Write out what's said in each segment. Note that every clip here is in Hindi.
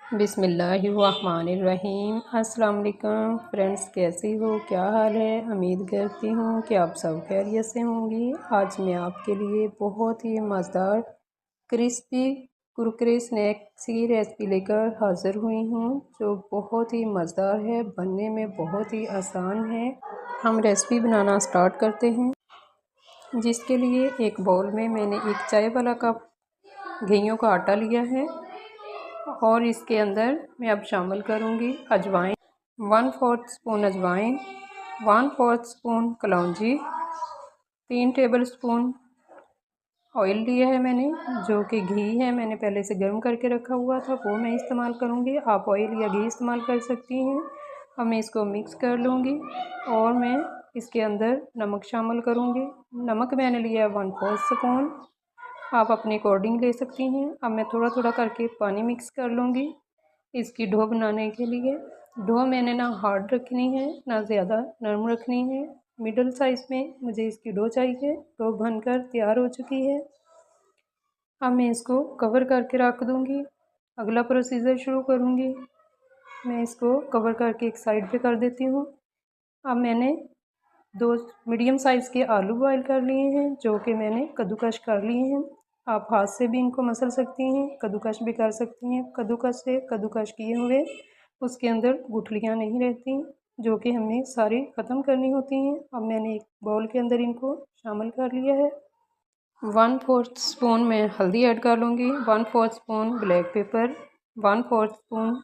बिस्मिल्लाहिर्रहमानिर्रहीम। अस्सलाम वालेकुम फ्रेंड्स, कैसी हो, क्या हाल है। उम्मीद करती हूँ कि आप सब खैरियत से होंगी। आज मैं आपके लिए बहुत ही मज़ेदार क्रिस्पी कुरकुरे स्नैक्स की रेसिपी लेकर हाज़िर हुई हूँ, जो बहुत ही मज़ेदार है, बनने में बहुत ही आसान है। हम रेसिपी बनाना स्टार्ट करते हैं। जिसके लिए एक बाउल में मैंने एक चाय वाला कप गेहूं का आटा लिया है और इसके अंदर मैं अब शामिल करूंगी अजवाइन, 1/4 स्पून अजवाइन, 1/4 स्पून कलौंजी, 3 टेबलस्पून ऑयल लिया है मैंने, जो कि घी है। मैंने पहले से गर्म करके रखा हुआ था, वो मैं इस्तेमाल करूंगी। आप ऑयल या घी इस्तेमाल कर सकती हैं। अब मैं इसको मिक्स कर लूँगी और मैं इसके अंदर नमक शामिल करूँगी। नमक मैंने लिया है 1/4 स्पून, आप अपने अकॉर्डिंग ले सकती हैं। अब मैं थोड़ा थोड़ा करके पानी मिक्स कर लूँगी इसकी डो बनाने के लिए। डो मैंने ना हार्ड रखनी है ना ज़्यादा नरम रखनी है, मिडल साइज़ में मुझे इसकी डो चाहिए। डो बनकर तैयार हो चुकी है। अब मैं इसको कवर करके रख दूँगी। अगला प्रोसीजर शुरू करूँगी। मैं इसको कवर करके एक साइड पे कर देती हूँ। अब मैंने 2 मीडियम साइज़ के आलू बॉयल कर लिए हैं, जो कि मैंने कद्दूकश कर लिए हैं। आप हाथ से भी इनको मसल सकती हैं, कद्दूकश भी कर सकती हैं। कद्दूकश से कद्दूकश किए हुए उसके अंदर गुठलियाँ नहीं रहती, जो कि हमें सारी ख़त्म करनी होती हैं। अब मैंने एक बाउल के अंदर इनको शामिल कर लिया है। 1/4 स्पून मैं हल्दी ऐड कर लूँगी, 1/4 स्पून ब्लैक पेपर, 1/4 स्पून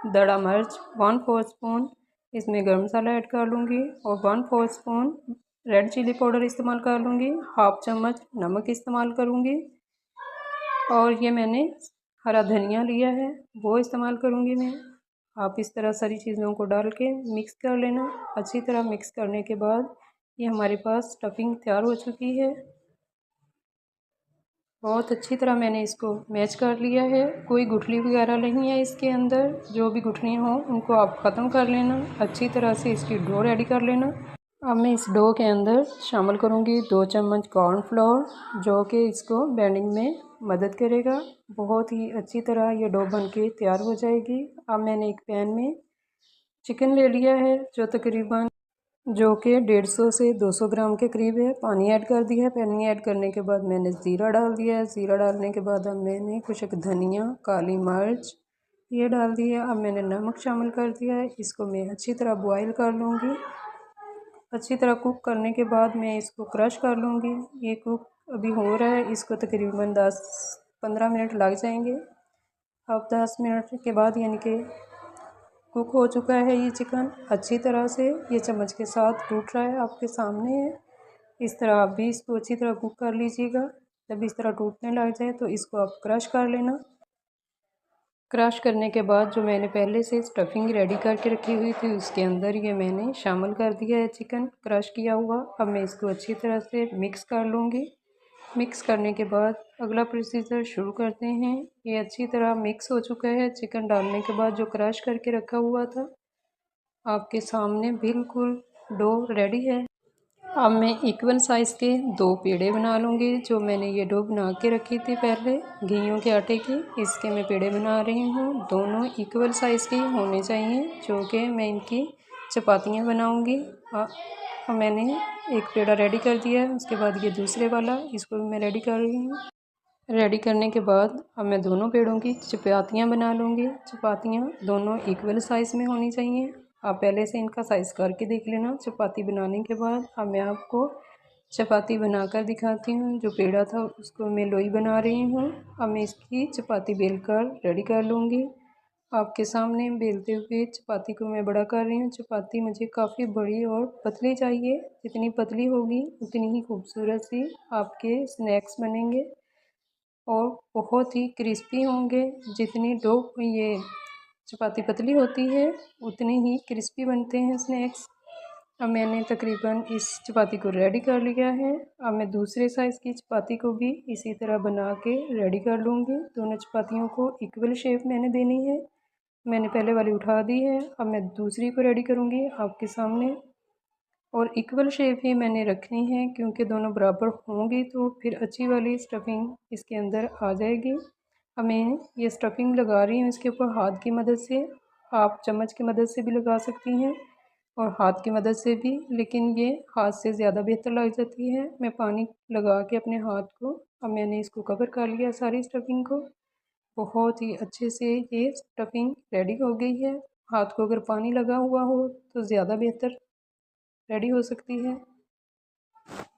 दड़ा मिर्च, 1/4 स्पून इसमें गर्म मसाला ऐड कर लूँगी और 1/4 स्पून रेड चिली पाउडर इस्तेमाल कर लूँगी। हाफ चम्मच नमक इस्तेमाल करूँगी और ये मैंने हरा धनिया लिया है, वो इस्तेमाल करूँगी मैं। आप इस तरह सारी चीज़ों को डाल के मिक्स कर लेना। अच्छी तरह मिक्स करने के बाद ये हमारे पास स्टफिंग तैयार हो चुकी है। बहुत अच्छी तरह मैंने इसको मैच कर लिया है। कोई गुठली वगैरह नहीं है इसके अंदर। जो भी गुठलियाँ हों उनको आप ख़त्म कर लेना। अच्छी तरह से इसकी डो रेडी कर लेना। अब मैं इस डो के अंदर शामिल करूँगी 2 चम्मच कॉर्नफ्लोर, जो कि इसको बेंडिंग में मदद करेगा। बहुत ही अच्छी तरह ये डो बन के तैयार हो जाएगी। अब मैंने एक पैन में चिकन ले लिया है, जो कि 150 से 200 ग्राम के करीब है। पानी ऐड कर दिया है। पानी ऐड करने के बाद मैंने ज़ीरा डाल दिया है। ज़ीरा डालने के बाद अब मैंने कुछ धनिया, काली मिर्च ये डाल दिया। अब मैंने नमक शामिल कर दिया है। इसको मैं अच्छी तरह बॉईल कर लूँगी। अच्छी तरह कुक करने के बाद मैं इसको क्रश कर लूँगी। ये कुक अभी हो रहा है, इसको तकरीबन 10-15 मिनट लग जाएंगे। अब 10 मिनट के बाद यानी कि कुक हो चुका है ये चिकन अच्छी तरह से। ये चम्मच के साथ टूट रहा है, आपके सामने है। इस तरह आप भी इसको अच्छी तरह कुक कर लीजिएगा। जब इस तरह टूटने लग जाए तो इसको आप क्रश कर लेना। क्रश करने के बाद जो मैंने पहले से स्टफिंग रेडी करके रखी हुई थी उसके अंदर ये मैंने शामिल कर दिया है चिकन क्रश किया हुआ। अब मैं इसको अच्छी तरह से मिक्स कर लूँगी। मिक्स करने के बाद अगला प्रोसीजर शुरू करते हैं। ये अच्छी तरह मिक्स हो चुका है। चिकन डालने के बाद जो क्रश करके रखा हुआ था आपके सामने बिल्कुल डो रेडी है। अब मैं इक्वल साइज़ के 2 पेड़े बना लूँगी। जो मैंने ये डो बना के रखी थी पहले गेहूं के आटे की, इसके मैं पेड़े बना रही हूँ। दोनों इक्वल साइज़ के होने चाहिए, जो कि मैं इनकी चपातियाँ बनाऊँगी। मैंने एक पेड़ा रेडी कर दिया है। उसके बाद ये दूसरे वाला, इसको भी मैं रेडी कर रही हूँ। रेडी करने के बाद अब मैं दोनों पेड़ों की चपातियाँ बना लूँगी। चपातियाँ दोनों इक्वल साइज़ में होनी चाहिए। आप पहले से इनका साइज़ करके देख लेना चपाती बनाने के बाद। अब मैं आपको चपाती बनाकर दिखाती हूँ। जो पेड़ा था उसको मैं लोई बना रही हूँ। अब मैं इसकी चपाती बेल कर रेडी कर लूँगी। आपके सामने बेलते हुए चपाती को मैं बड़ा कर रही हूँ। चपाती मुझे काफ़ी बड़ी और पतली चाहिए। जितनी पतली होगी उतनी ही खूबसूरत सी आपके स्नैक्स बनेंगे और बहुत ही क्रिस्पी होंगे। जितनी डो ये चपाती पतली होती है उतनी ही क्रिस्पी बनते हैं स्नैक्स। अब मैंने तकरीबन इस चपाती को रेडी कर लिया है। अब मैं दूसरे साइज़ की चपाती को भी इसी तरह बना के रेडी कर लूँगी। दोनों चपातियों को इक्वल शेप मैंने देनी है। मैंने पहले वाली उठा दी है, अब मैं दूसरी को रेडी करूँगी आपके सामने। और इक्वल शेप ही मैंने रखनी है, क्योंकि दोनों बराबर होंगी तो फिर अच्छी वाली स्टफिंग इसके अंदर आ जाएगी। अब मैं ये स्टफिंग लगा रही हूँ इसके ऊपर हाथ की मदद से। आप चम्मच की मदद से भी लगा सकती हैं और हाथ की मदद से भी, लेकिन ये हाथ से ज़्यादा बेहतर लग जाती है। मैं पानी लगा के अपने हाथ को, अब मैंने इसको कवर कर लिया सारी स्टफिंग को। बहुत ही अच्छे से ये स्टफिंग रेडी हो गई है। हाथ को अगर पानी लगा हुआ हो तो ज़्यादा बेहतर रेडी हो सकती है।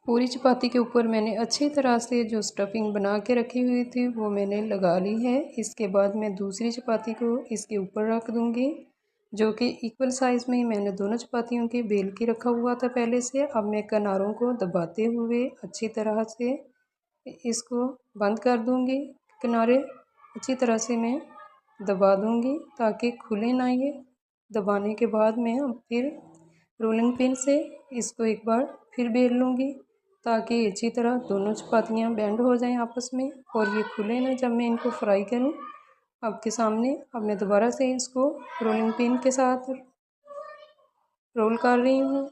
पूरी चपाती के ऊपर मैंने अच्छी तरह से जो स्टफिंग बना के रखी हुई थी वो मैंने लगा ली है। इसके बाद मैं दूसरी चपाती को इसके ऊपर रख दूँगी, जो कि इक्वल साइज़ में ही मैंने दोनों चपातियों के बेल के रखा हुआ था पहले से। अब मैं किनारों को दबाते हुए अच्छी तरह से इसको बंद कर दूँगी। किनारे अच्छी तरह से मैं दबा दूँगी ताकि खुले ना ये। दबाने के बाद मैं फिर रोलिंग पिन से इसको एक बार फिर बेल लूँगी ताकि अच्छी तरह दोनों चपातियाँ बेंड हो जाएं आपस में और ये खुले ना जब मैं इनको फ्राई करूँ आपके सामने। अब मैं दोबारा से इसको रोलिंग पिन के साथ रोल कर रही हूँ।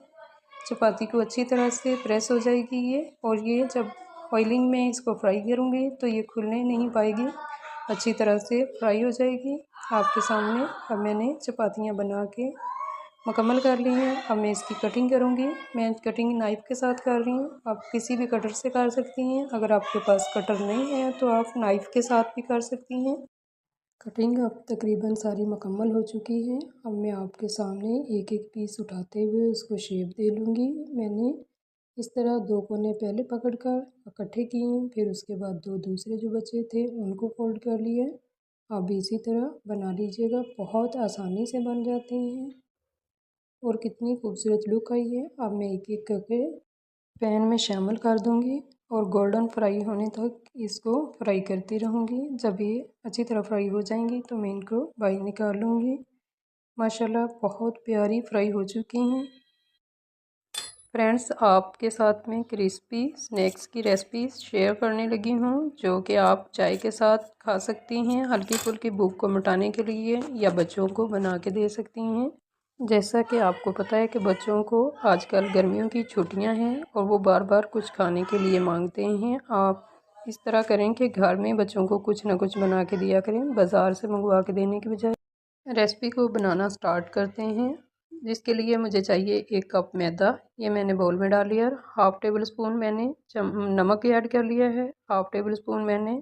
चपाती को अच्छी तरह से प्रेस हो जाएगी ये, और ये जब ऑयलिंग में इसको फ्राई करूँगी तो ये खुलने नहीं पाएगी, अच्छी तरह से फ्राई हो जाएगी आपके सामने। अब मैंने चपातियाँ बना के मुकम्मल कर ली हैं। अब मैं इसकी कटिंग करूँगी। मैं कटिंग नाइफ़ के साथ कर रही हूँ। आप किसी भी कटर से कर सकती हैं। अगर आपके पास कटर नहीं है तो आप नाइफ़ के साथ भी कर सकती हैं। कटिंग अब तकरीबन सारी मुकम्मल हो चुकी है। अब मैं आपके सामने एक एक पीस उठाते हुए उसको शेप दे लूँगी। मैंने इस तरह दो कोने पहले पकड़कर इकट्ठे किए, फिर उसके बाद दो दूसरे जो बचे थे उनको फोल्ड कर लिया। आप भी इसी तरह बना लीजिएगा, बहुत आसानी से बन जाते हैं और कितनी खूबसूरत लुक आई है। अब मैं एक एक करके पैन में शामिल कर दूंगी और गोल्डन फ्राई होने तक इसको फ्राई करती रहूँगी। जब ये अच्छी तरह फ्राई हो जाएंगी तो मैं इनको बाहर निकाल लूँगी। माशाल्लाह बहुत प्यारी फ्राई हो चुकी हैं। फ्रेंड्स, आपके साथ में क्रिस्पी स्नैक्स की रेसिपी शेयर करने लगी हूँ जो कि आप चाय के साथ खा सकती हैं, हल्की फुल्की भूख को मिटाने के लिए, या बच्चों को बना के दे सकती हैं। जैसा कि आपको पता है कि बच्चों को आजकल गर्मियों की छुट्टियां हैं और वो बार बार कुछ खाने के लिए मांगते हैं। आप इस तरह करें कि घर में बच्चों को कुछ ना कुछ बना के दिया करें, बाज़ार से मंगवा के देने के बजाय। रेसिपी को बनाना स्टार्ट करते हैं। जिसके लिए मुझे चाहिए 1 कप मैदा, ये मैंने बाउल में डाल लिया। हाफ़ टेबल स्पून मैंने नमक ऐड कर लिया है। हाफ़ टेबल स्पून मैंने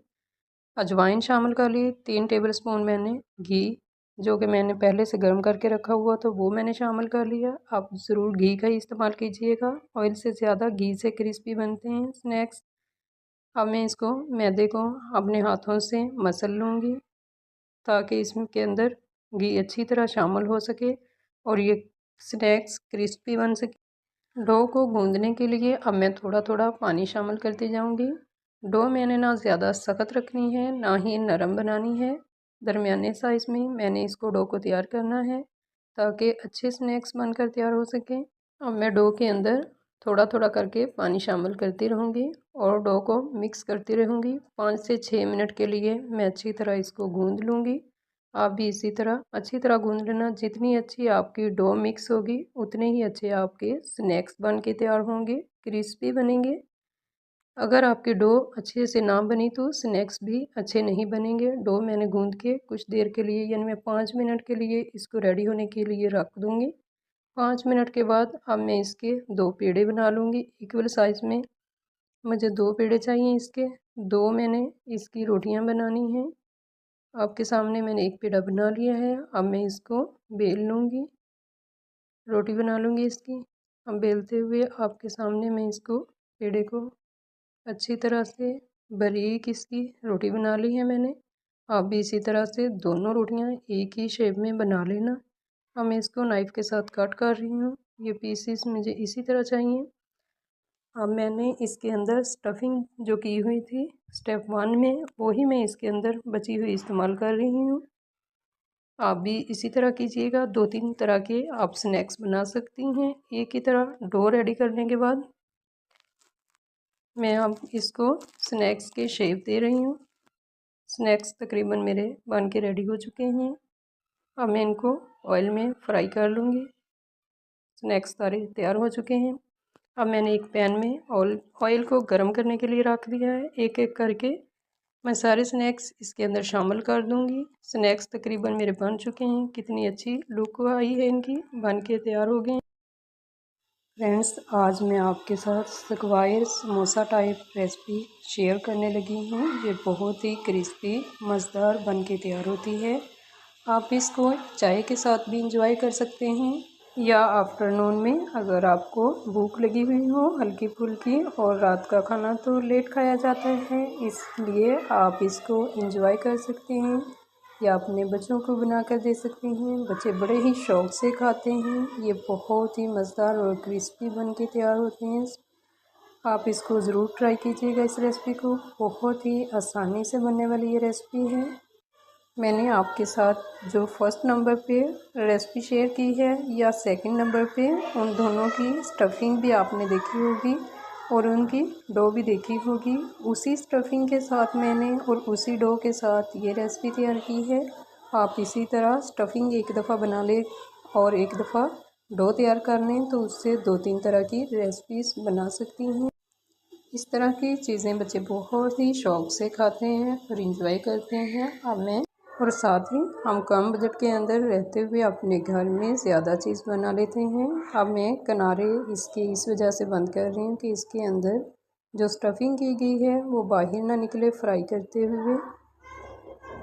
अजवाइन शामिल कर ली। 3 टेबल स्पून मैंने घी, जो कि मैंने पहले से गर्म करके रखा हुआ तो वो मैंने शामिल कर लिया। आप ज़रूर घी का ही इस्तेमाल कीजिएगा, ऑयल से ज़्यादा घी से क्रिस्पी बनते हैं स्नैक्स। अब मैं इसको मैदे को अपने हाथों से मसल लूँगी ताकि इसके अंदर घी अच्छी तरह शामिल हो सके और ये स्नैक्स क्रिस्पी बन सके। डो को गूंदने के लिए अब मैं थोड़ा थोड़ा पानी शामिल करती जाऊंगी। डो मैंने ना ज़्यादा सख्त रखनी है ना ही नरम बनानी है, दरमियाने साइज़ में मैंने इसको डो को तैयार करना है ताकि अच्छे स्नैक्स बनकर तैयार हो सकें। अब मैं डो के अंदर थोड़ा थोड़ा करके पानी शामिल करती रहूँगी और डो को मिक्स करती रहूँगी। 5 से 6 मिनट के लिए मैं अच्छी तरह इसको गूंद लूँगी। आप भी इसी तरह अच्छी तरह गूंद लेना। जितनी अच्छी आपकी डो मिक्स होगी उतने ही अच्छे आपके स्नैक्स बन के तैयार होंगे, क्रिस्पी बनेंगे। अगर आपकी डो अच्छे से ना बनी तो स्नैक्स भी अच्छे नहीं बनेंगे। डो मैंने गूंद के कुछ देर के लिए, यानी मैं 5 मिनट के लिए इसको रेडी होने के लिए रख दूँगी। 5 मिनट के बाद अब मैं इसके 2 पेड़े बना लूँगी इक्वल साइज़ में। मुझे 2 पेड़े चाहिए इसके। 2 मैंने इसकी रोटियां बनानी हैं। आपके सामने मैंने एक पेड़ा बना लिया है। अब मैं इसको बेल लूँगी, रोटी बना लूँगी इसकी। अब बेलते हुए आपके सामने मैं इसको पेड़े को अच्छी तरह से बारीक इसकी रोटी बना ली है मैंने। आप भी इसी तरह से दोनों रोटियां एक ही शेप में बना लेना। अब मैं इसको नाइफ़ के साथ कट कर रही हूँ। ये पीसीस मुझे इसी तरह चाहिए। अब मैंने इसके अंदर स्टफिंग जो की हुई थी स्टेप 1 में, वही मैं इसके अंदर बची हुई इस्तेमाल कर रही हूँ। आप भी इसी तरह कीजिएगा। 2-3 तरह के आप स्नैक्स बना सकती हैं। एक ही तरह डो रेडी करने के बाद मैं अब इसको स्नैक्स के शेप दे रही हूँ। स्नैक्स तकरीबन मेरे बन के रेडी हो चुके हैं। अब मैं इनको ऑयल में फ्राई कर लूँगी। स्नैक्स सारे तैयार हो चुके हैं। अब मैंने एक पैन में ऑयल को गर्म करने के लिए रख दिया है। एक एक करके मैं सारे स्नैक्स इसके अंदर शामिल कर दूंगी। स्नैक्स तकरीबन मेरे बन चुके हैं। कितनी अच्छी लुक आई है इनकी, बन के तैयार हो गए। फ्रेंड्स, आज मैं आपके साथ square samosa type recipe share करने लगी हूँ। ये बहुत ही क्रिस्पी मज़ेदार बन के तैयार होती है। आप इसको चाय के साथ भी इंजॉय कर सकते हैं या आफ्टरनून में अगर आपको भूख लगी हुई हो हल्की फुल्की, और रात का खाना तो लेट खाया जाता है, इसलिए आप इसको एंजॉय कर सकते हैं या अपने बच्चों को बना कर दे सकते हैं। बच्चे बड़े ही शौक़ से खाते हैं। ये बहुत ही मज़ेदार और क्रिस्पी बन के तैयार होते हैं। आप इसको ज़रूर ट्राई कीजिएगा। इस रेसिपी को बहुत ही आसानी से बनने वाली ये रेसिपी है। मैंने आपके साथ जो फर्स्ट नंबर पे रेसिपी शेयर की है या सेकंड नंबर पे, उन दोनों की स्टफिंग भी आपने देखी होगी और उनकी डो भी देखी होगी। उसी स्टफिंग के साथ मैंने और उसी डो के साथ ये रेसिपी तैयार की है। आप इसी तरह स्टफिंग एक दफ़ा बना लें और एक दफ़ा डो तैयार कर लें तो उससे 2-3 तरह की रेसिपीज़ बना सकती हैं। इस तरह की चीज़ें बच्चे बहुत ही शौक़ से खाते हैं और इंजॉय करते हैं। अब मैं और साथ ही हम कम बजट के अंदर रहते हुए अपने घर में ज़्यादा चीज़ बना लेते हैं। अब मैं किनारे इसके इस वजह से बंद कर रही हूँ कि इसके अंदर जो स्टफिंग की गई है वो बाहर ना निकले फ्राई करते हुए।